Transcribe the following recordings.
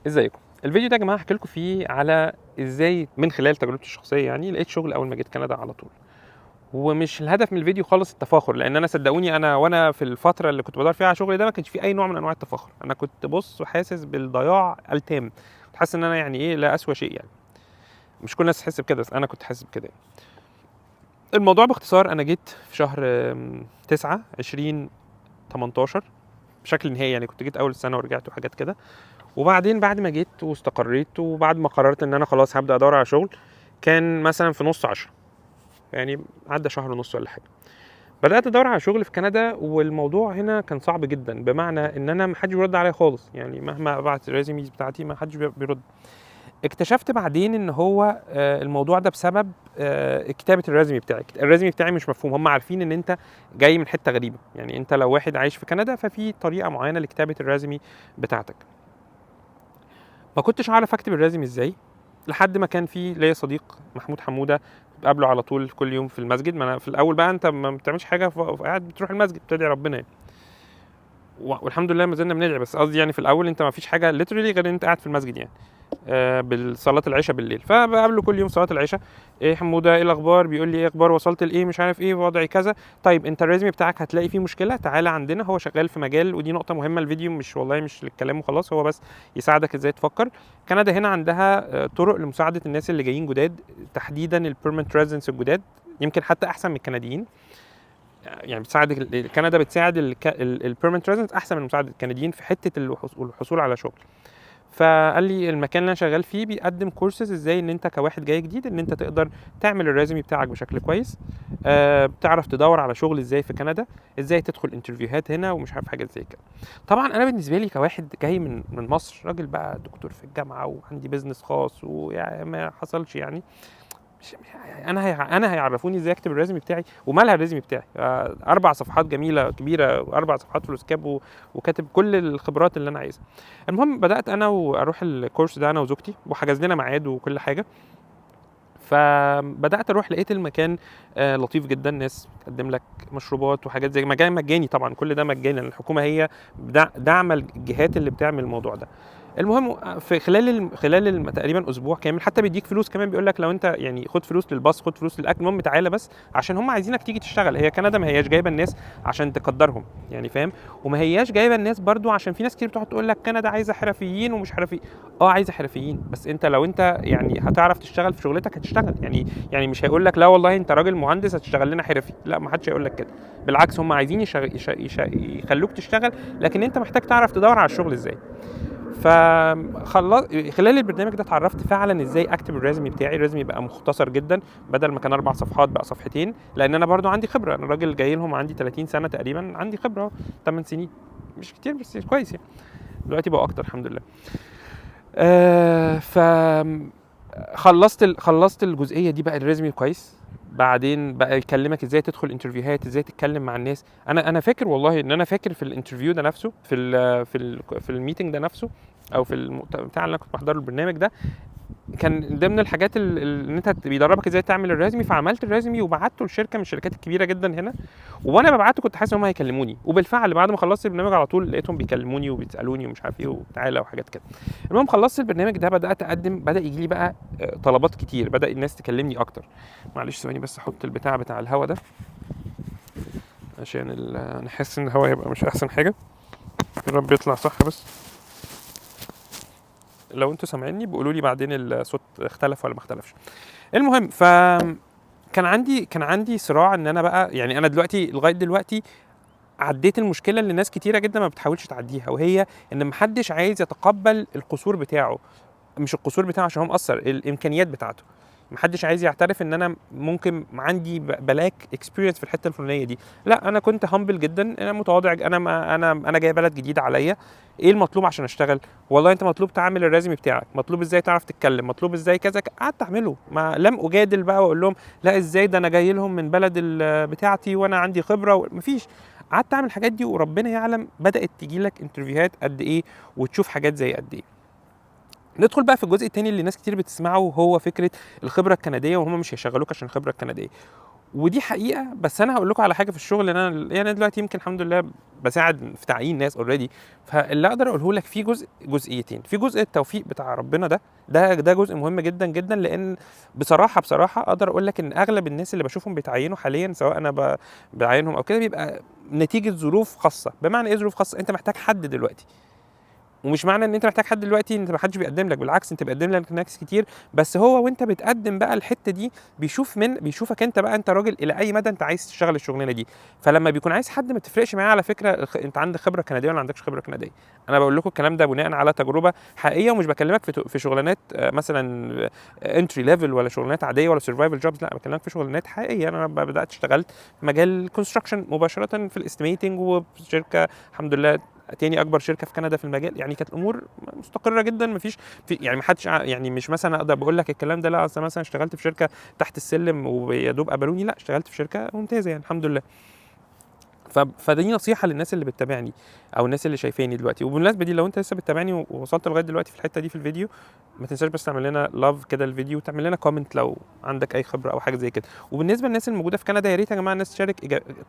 ازيكم؟ الفيديو ده يا جماعه هحكي لكم فيه على ازاي من خلال تجربتي الشخصيه يعني لقيت شغل اول ما جيت كندا على طول. ومش الهدف من الفيديو خالص التفاخر، لان انا صدقوني وانا في الفتره اللي كنت بدور فيها على شغل ده ما كانش في اي نوع من انواع التفاخر. انا كنت بص وحاسس بالضياع التام، كنت حاسس ان انا يعني ايه لا اسوى شيء يعني. مش كل الناس تحس بكده بس انا كنت حاسس بكده يعني. الموضوع باختصار انا جيت في شهر 9 2018 بشكل نهائي، يعني كنت جيت اول السنه ورجعت وحاجات كده. وبعدين بعد ما جيت واستقريت وبعد ما قررت ان انا خلاص هبدا ادور على شغل، كان مثلا في نص 10، يعني عدى شهر ونص ولا حاجه. بدات ادور على شغل في كندا، والموضوع هنا كان صعب جدا، بمعنى ان انا ما حدش بيرد عليا خالص، يعني مهما ابعت الريزوميز بتاعتي ما حدش بيرد. اكتشفت بعدين ان هو الموضوع ده بسبب كتابه الريزومي بتاعك. الريزومي بتاعي مش مفهوم، هم عارفين ان انت جاي من حته غريبه، يعني انت لو واحد عايش في كندا ففي طريقه معينه لكتابه الريزومي بتاعتك. ما كنتش عارف اكتب الريزومي ازاي، لحد ما كان في ليا صديق محمود حموده بقابله على طول كل يوم في المسجد. ما انا في الاول بقى انت ما بتعملش حاجه قاعد بتروح المسجد بتدعي ربنا يعني. والحمد لله ما زلنا بندعي، بس قصدي يعني في الاول انت ما فيش حاجه ليترلي غير ان انت قاعد في المسجد يعني بالصلاه العشاء بالليل. فبقابله كل يوم صلاه العشاء، ايه حموده ايه الاخبار، بيقول لي ايه اخبار وصلت لايه مش عارف ايه وضعي كذا. طيب انت الريزمي بتاعك هتلاقي فيه مشكله، تعالى عندنا. هو شغال في مجال، ودي نقطه مهمه، الفيديو مش والله مش للكلام وخلاص، هو بس يساعدك ازاي تفكر. كندا هنا عندها طرق لمساعده الناس اللي جايين جداد، تحديدا البيرمننت ريزيدنس الجداد، يمكن حتى احسن من الكنديين. يعني بتساعد كندا بتساعد البيرمننت ريزيدنس احسن من مساعده الكنديين في حته الحصول على شغل. فقال لي المكان اللي انا شغال فيه بيقدم كورسز ازاي ان انت كواحد جاي جديد ان انت تقدر تعمل الريزومي بتاعك بشكل كويس، بتعرف تدور على شغل ازاي في كندا، ازاي تدخل انترفيوهات هنا ومش عارف حاجات زي كده. طبعا انا بالنسبه لي كواحد جاي من مصر، راجل بقى دكتور في الجامعه وعندي بيزنس خاص ويعني ما حصلش يعني. انا هيعرفوني ازاي اكتب الريزومي بتاعي؟ ومالها الريزومي بتاعي 4 صفحات جميله كبيره و4 صفحات فلوس كاب وكاتب كل الخبرات اللي انا عايزها. المهم بدات انا واروح الكورس ده انا وزوجتي، وحجز لنا ميعاد وكل حاجه. فبدات اروح، لقيت المكان لطيف جدا، ناس بتقدم لك مشروبات وحاجات زي مجال مجاني، طبعا كل ده مجاني لان الحكومه هي داعمه الجهات اللي بتعمل الموضوع ده. المهم في خلال تقريبا اسبوع كامل، حتى بيديك فلوس كمان، بيقول لك لو انت يعني خد فلوس للباص، خد فلوس للاكل، المهم تعالى بس عشان هم عايزينك تيجي تشتغل. هي كندا ما هياش جايبه الناس عشان تقدرهم يعني، فاهم؟ وما هياش جايبه الناس برضو عشان في ناس كتير بتقعد تقول لك كندا عايزه حرفيين ومش حرفيين. عايزه حرفيين، بس انت لو انت يعني هتعرف تشتغل في شغلتك هتشتغل يعني مش هيقول لك لا والله انت راجل مهندس هتشتغل لنا حرفي، لا ما حدش هيقول لك كده. بالعكس هم عايزين يخلوك تشتغل، لكن انت محتاج تعرف تدور على الشغل ازاي. خلال البرنامج ده اتعرفت فعلا ازاي اكتب الريزمي بتاعي. الريزمي بقى مختصر جدا، بدل ما كان 4 صفحات بقى صفحتين، لان انا برضو عندي خبره، انا راجل جاي لهم عندي 30 سنه تقريبا، عندي خبره 8 سنين، مش كتير بس كويس يعني. دلوقتي بقى اكتر الحمد لله. ف خلصت الجزئيه دي بقى الريزمي كويس. بعدين بقى يكلمك ازاي تدخل انترفيوهات، ازاي تتكلم مع الناس. انا فاكر والله ان انا فاكر في الانترفيو ده نفسه، في الميتنج ده نفسه، او في بتاع اللي انا كنت بحضره البرنامج ده، كان ضمن الحاجات اللي انت بيدربك ازاي تعمل الريزمي. فعملت الريزمي وبعته لشركه من الشركات الكبيره جدا هنا، وانا ببعته كنت حاسس ان هم هيكلموني، وبالفعل بعد ما خلصت البرنامج على طول لقيتهم بيكلموني وبيسالوني ومش عارف ايه وتعالى وحاجات كده. المهم خلصت البرنامج ده، بدات اقدم، بدا يجي لي بقى طلبات كتير، بدا الناس تكلمني اكتر. معلش ثواني بس احط بتاع الهوا ده عشان انا حاسس ان الهوا هيبقى مش احسن حاجه. يا رب يطلع صح. بس لو انتوا سامعيني بيقولوا لي بعدين الصوت اختلف ولا ما اختلفش. المهم كان عندي صراع ان انا بقى يعني انا دلوقتي لغايه دلوقتي عديت المشكله اللي ناس كتيره جدا ما بتحاولش تعديها، وهي ان محدش عايز يتقبل القصور بتاعه. مش القصور بتاعه عشان هو مقصر، الامكانيات بتاعته. محدش عايز يعترف ان انا ممكن عندي بلاك اكسبيرينس في الحته الفلانيه دي. لا انا كنت همبل جدا، انا متواضع، انا ما انا جاي بلد جديد عليا. ايه المطلوب عشان اشتغل؟ والله انت مطلوب تعمل الريزومي بتاعك، مطلوب ازاي تعرف تتكلم، مطلوب ازاي كذا. قعدت اعمله، ما لم اجادل بقى واقول لهم لا ازاي ده انا جاي لهم من بلد بتاعتي وانا عندي خبره مفيش. قعدت اعمل الحاجات دي وربنا يعلم بدات تجي لك انترفيوهات قد ايه وتشوف حاجات زي قد ايه. ندخل بقى في الجزء الثاني اللي ناس كتير بتسمعه، وهو فكره الخبره الكنديه، وهم مش هيشغلوك عشان الخبره الكنديه. ودي حقيقه. بس انا هقول لكم على حاجه في الشغل، ان انا يعني دلوقتي يمكن الحمد لله بساعد في تعيين ناس اوريدي. فاللي اقدر اقوله لك في جزئيتين. في جزء التوفيق بتاع ربنا، ده جزء مهم جدا جدا، لان بصراحه اقدر اقول لك ان اغلب الناس اللي بشوفهم بيتعينوا حاليا، سواء انا بعينهم او كده، بيبقى نتيجه ظروف خاصه. بمعنى ايه ظروف خاصه؟ انت محتاج حد دلوقتي، ومش معنى ان انت محتاج حد دلوقتي انت ما حدش بيقدم لك، بالعكس انت بيقدم لك ناس كتير. بس هو وانت بتقدم بقى الحته دي بيشوفك انت بقى، انت راجل الى اي مدى انت عايز تشتغل الشغلانه دي. فلما بيكون عايز حد ما تفرقش معاه على فكره انت عندك خبره كنديه ولا ما عندكش خبره كنديه. انا بقول لكم الكلام ده بناء على تجربه حقيقيه، ومش بكلمك في شغلانات مثلا انتري ليفل ولا شغلانات عاديه ولا سرفايفل جوبز، لا بكلمك في شغلانات حقيقيه. انا بدات اشتغلت في مجال كونستراكشن مباشره في الاستيميتنج، وفي شركه الحمد لله تاني اكبر شركه في كندا في المجال. يعني كانت الامور مستقره جدا، مفيش يعني ما حدش يعني مش مثلا اقدر بقول لك الكلام ده لا اصل مثلا اشتغلت في شركه تحت السلم ويا دوب قبلوني، لا اشتغلت في شركه ممتازه يعني الحمد لله. فدي نصيحه للناس اللي بتتابعني او الناس اللي شايفاني دلوقتي. وبالمناسبه دي، لو انت لسه بتتابعني ووصلت لغايه دلوقتي في الحته دي في الفيديو، ما تنساش بس تعمل لنا لاف كده الفيديو، وتعمل لنا كومنت لو عندك اي خبره او حاجه زي كده. وبالنسبه للناس الموجوده في كندا، يا ريت يا جماعه الناس تشارك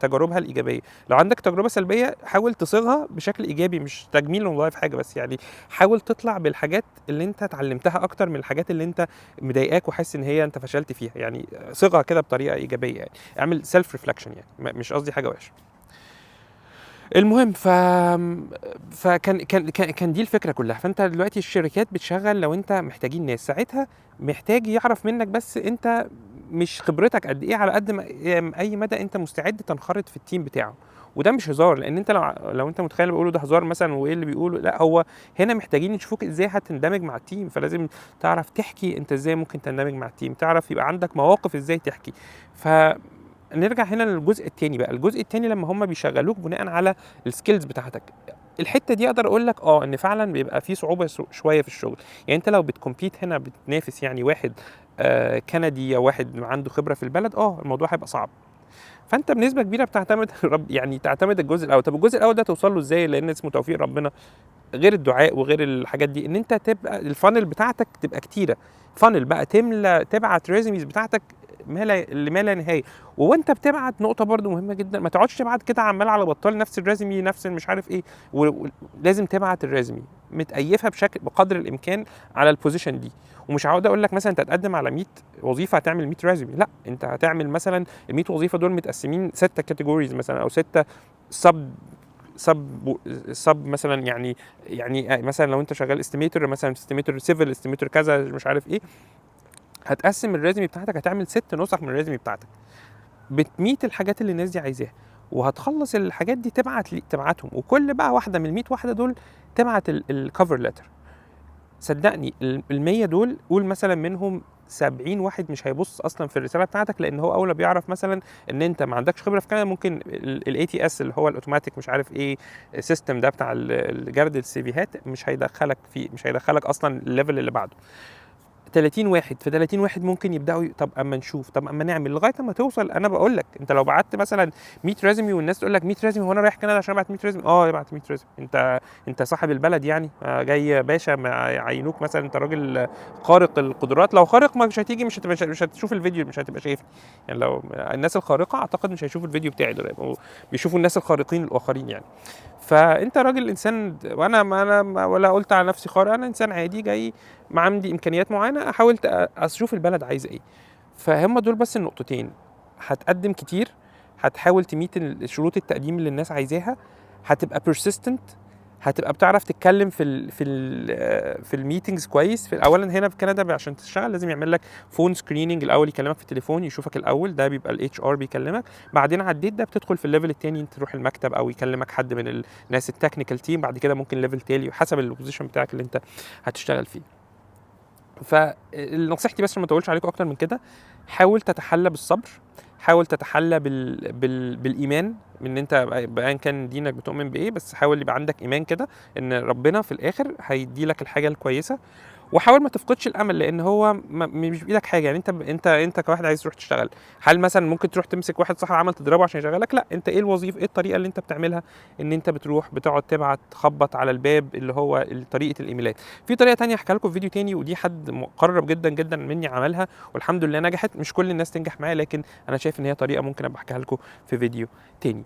تجاربها الايجابيه. لو عندك تجربه سلبيه حاول تصيغها بشكل ايجابي، مش تجميل والله في حاجه، بس يعني حاول تطلع بالحاجات اللي انت اتعلمتها اكتر من الحاجات اللي انت مضايقاك وحاسس ان هي انت فشلت فيها. يعني صيغها كده بطريقه ايجابيه، يعني اعمل سيلف ريفلكشن، يعني مش قصدي حاجه وحشه. المهم كان دي الفكره كلها. فانت دلوقتي الشركات بتشغل لو انت محتاجين ناس، ساعتها محتاج يعرف منك بس انت مش خبرتك قد ايه، على قد ما اي مدى انت مستعد تنخرط في التيم بتاعه. وده مش هزار، لان انت لو انت متخيل بيقولوا ده هزار مثلا وايه اللي بيقولوا، لا هو هنا محتاجين يشوفوك ازاي هتندمج مع التيم. فلازم تعرف تحكي انت ازاي ممكن تندمج مع التيم، تعرف يبقى عندك مواقف ازاي تحكي. ف نرجع هنا للجزء التاني بقى. الجزء التاني لما هم بيشغلوك بناء على السكيلز بتاعتك، الحته دي اقدر اقول لك ان فعلا بيبقى في صعوبه شويه في الشغل. يعني انت لو بتكمبيت هنا بتنافس يعني واحد كندي او واحد عنده خبره في البلد، الموضوع هيبقى صعب. فانت بنسبه كبيره بتعتمد يعني تعتمد الجزء الاول. طب الجزء الاول ده توصل له ازاي؟ لان اسمه توفيق ربنا، غير الدعاء وغير الحاجات دي، ان انت تبقى الفانل بتاعتك تبقى كتيره. فانل بقى تملى، تبعت ريزوميز بتاعتك ما لا نهايه. وانت بتبعت نقطه برضو مهمه جدا، ما تقعدش تبعت كده عمال على بطال نفس الريزومي نفس مش عارف ايه. ولازم تبعت الريزومي متأيفها بقدر الامكان على البوزيشن دي. ومش هقعد اقول لك مثلا انت هتقدم على 100 وظيفه هتعمل 100 ريزومي، لا انت هتعمل مثلا ال 100 وظيفه دول متقسمين 6 كاتيجوريز مثلا، او 6 سب سب سب مثلا. يعني مثلا لو انت شغال استيميتور، مثلا استيميتور سيفل، استيميتور كذا مش عارف ايه، هتقسم الريزمي بتاعتك، هتعمل 6 نسخ من الريزمي بتاعتك بتميت الحاجات اللي الناس دي عايزاها. وهتخلص الحاجات دي تبعتهم، وكل بقى واحده من ال100 واحده دول تبعت الكفر ليتر. صدقني ال100 دول قول مثلا منهم 70 واحد مش هيبص اصلا في الرساله بتاعتك، لان هو اول بيعرف مثلا ان انت ما عندكش خبره في كده. ممكن الاي تي اس اللي هو الاوتوماتيك مش عارف ايه السيستم ده بتاع جرد السيفيهات، مش هيدخلك فيه، مش هيدخلك اصلا الليفل اللي بعده. 30 واحد في 30 واحد ممكن يبداوا طب اما نشوف، طب اما نعمل لغايه اما توصل. انا بقول لك انت لو بعت مثلا 100 ريزمي والناس تقول لك 100 ريزمي هو انا رايح كندا عشان ابعت 100 ريزمي، ابعت 100 ريزمي. انت صاحب البلد يعني، جاي باشا يعينوك مثلا انت راجل خارق القدرات. لو خارق مش هتيجي، مش هتشوف الفيديو، مش هتبقى شايفني. يعني لو الناس الخارقه اعتقد مش هيشوفوا الفيديو بتاعي دول، بيشوفوا الناس الخارقين الاخرين يعني. فانت راجل انسان، وانا ما انا ولا قلت على نفسي خارق، انا انسان عادي جاي ما عندي امكانيات معينه، حاولت اشوف البلد عايزه ايه. فهم دول بس النقطتين. هتقدم كتير، هتحاول تميت شروط التقديم اللي الناس عايزاها، هتبقى persistent، هتبقى بتعرف تتكلم في الميتنجز كويس. في اولا هنا في كندا عشان تشتغل لازم يعمل لك فون سكريننج الاول، يكلمك في التليفون يشوفك الاول، ده بيبقى الاتش ار بيكلمك. بعدين عديت ده بتدخل في الليفل الثاني، انت تروح المكتب او يكلمك حد من الناس التكنيكال تيم. بعد كده ممكن ليفل تالي حسب البوزيشن بتاعك اللي انت هتشتغل فيه. فنصيحتي بس ما اطولش عليكم اكتر من كده، حاول تتحلى بالصبر، حاول تتحلى بالايمان، ان انت بأن كان دينك بتؤمن بايه، بس حاول يبقى عندك ايمان كده ان ربنا في الاخر هيدي لك الحاجه الكويسه. وحاول ما تفقدش الامل، لان هو مش بايدك حاجه. يعني انت كواحد عايز تروح تشتغل، هل مثلا ممكن تروح تمسك واحد صاحب عمل تضربه عشان يشغلك؟ لا، انت ايه الوظيفه، ايه الطريقه اللي انت بتعملها؟ ان انت بتروح بتقعد تبعت تخبط على الباب، اللي هو طريقه الايميلات. في طريقه تانية هحكي لكم في فيديو تاني، ودي حد مقرب جدا جدا مني عملها والحمد لله نجحت. مش كل الناس تنجح معايا، لكن انا شايف ان هي طريقه ممكن ابقى احكيها لكم في فيديو تاني.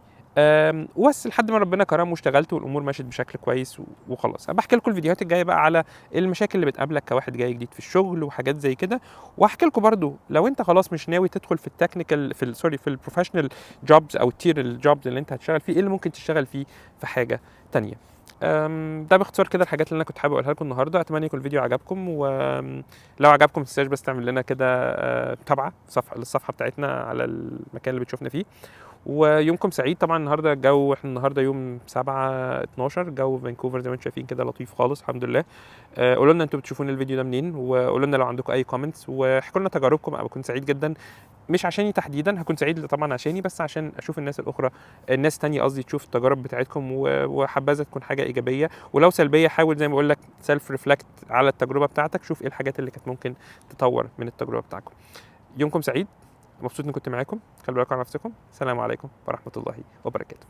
وبس لحد ما ربنا كرم واشتغلت والامور ماشت بشكل كويس وخلاص. بحكي لكم الفيديوهات الجايه بقى على المشاكل اللي بتقابلك كواحد جاي جديد في الشغل وحاجات زي كده. وهحكي لكم برضو لو انت خلاص مش ناوي تدخل في التكنيكال في البروفيشنال جوبز او التير الجوبز اللي انت هتشتغل فيه، ايه اللي ممكن تشتغل فيه في حاجه تانية. ده باختصار كده الحاجات اللي انا كنت حابب اقولها لكم النهارده. اتمنى يكون الفيديو عجبكم، ولو عجبكم ما تنساش بس تعمل لنا كده متابعه للصفحه بتاعتنا على المكان اللي بتشوفنا فيه. ويومكم سعيد. طبعا النهارده الجو، احنا النهارده يوم 7/12، جو فانكوفر زي ما انتم شايفين كده لطيف خالص الحمد لله. قولوا لنا انتوا بتشوفون الفيديو ده منين، وقولوا لنا لو عندكم اي كومنتس، واحكوا لنا تجاربكم. انا بكون سعيد جدا، مش عشاني تحديدا، هكون سعيد طبعا عشاني، بس عشان اشوف الناس الاخرى، الناس التانية قصدي، تشوف التجارب بتاعتكم وحبذا تكون حاجه ايجابيه. ولو سلبيه حاول زي ما بقول لك سيلف ريفلكت على التجربه بتاعتك، شوف ايه الحاجات اللي كانت ممكن تطور من التجربه بتاعتكم. يومكم سعيد، مبسوط اني كنت معاكم. خلوا بالكم على نفسكم. السلام عليكم ورحمه الله وبركاته.